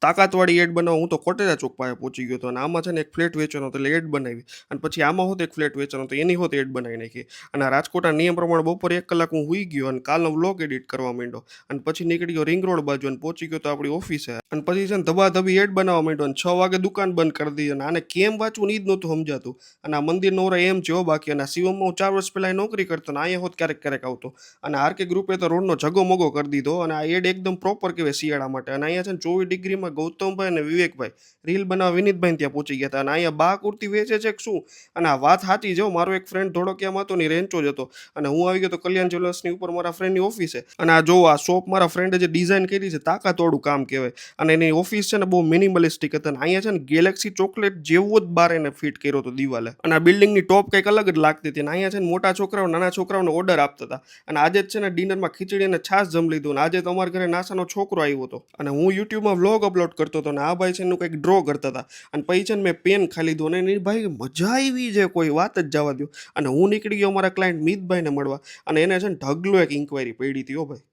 તાકાતવાળી add બનાવવા હું તો કોટેજા ચોક પાસે પહોંચી ગયો હતો અને આમાં છે ને એક ફ્લેટ વેચવાનો હતો એટલે એડ બનાવી અને પછી આમાં હોત એક ફ્લેટ વેચવાનો તો એની હોત એડ બનાવી નાખી અને આ રાજકોટના નિયમ પ્રમાણે બપોરે 1 કલાક હું સૂઈ ગયો અને કાલનો વ્લોગ એડિટ કરવા માંડ્યો અને પછી નીકળી ગયો રિંગ રોડ બાજુ અને પહોંચી ગયો તો આપણી ઓફિસે અને પછી છે ને ધબાધબી એડ બનાવવા માંડ્યો અને 6 વાગે દુકાન બંધ કરી દીધી અને આને કેમ વાંચવું એ જ નહોતું સમજાતું અને આ મંદિર નવરા એમ છે બાકી અને શિવમમાં હું 4 વર્ષ પહેલાં નોકરી કરતો અને અહીંયા હોત ક્યારેક આવતો અને આરકે ગ્રુપે તો રોડનો જગો કરી દીધો અને આ એડ એકદમ પ્રોપર કહેવાય શિયાળા માટે અને અહીંયા છે ને 24 ડિગ્રીમાં ગૌતમભાઈ અને વિવેકભાઈ રીલ બનાવવા વિનીતભાઈ ત્યાં પહોંચી ગયા હતા અને અહીંયા બા કુર્તી વેચે છે કે શું અને આ વાત સાચી છે મારો એક ફ્રેન્ડ ધોળકિયામાં હતો ને રેન્ચો જ હતો અને હું આવી ગયો તો કલ્યાણ જ્વેલર્સની ઉપર મારા ફ્રેન્ડની ઓફિસે અને આ જો આ શોપ મારા ફ્રેન્ડે જે ડિઝાઇન કરી છે તાકાતવાળું કામ કહેવાય અને એની ઓફિસ છે ને બહુ મિનિમલિસ્ટિક હતી અને અહીંયા છે ને ગેલેક્સી ચોકલેટ જેવો જ બાર એને ફિટ કર્યો હતો દિવાલે અને આ બિલ્ડિંગની ટોપ કંઈક અલગ જ લાગતી હતી અને અહીંયા છે ને મોટા છોકરાઓ નાના છોકરાઓને ઓર્ડર આપતા હતા અને આજે જ છે ને ડિનરમાં ખીચડી અને છાશ જમી લીધું અને આજે તો અમારા ઘરે નાસાનો છોકરો આવ્યો હતો અને હું યુટ્યુબમાં વ્લોગ અપલોડ કરતો હતો અને આ ભાઈ છે એનું કંઈક ડ્રો કરતા હતા અને પછી છે ને મેં પેન ખાઈ લીધું અને એની ભાઈ મજા આવી છે કોઈ વાત જ જવા દો અને હું નીકળી ગયો મારા ક્લાયન્ટ મિતભાઈને મળવા અને એને છે ને ઢગલો એક ઇન્ક્વાયરી પડી હતી હો ભાઈ.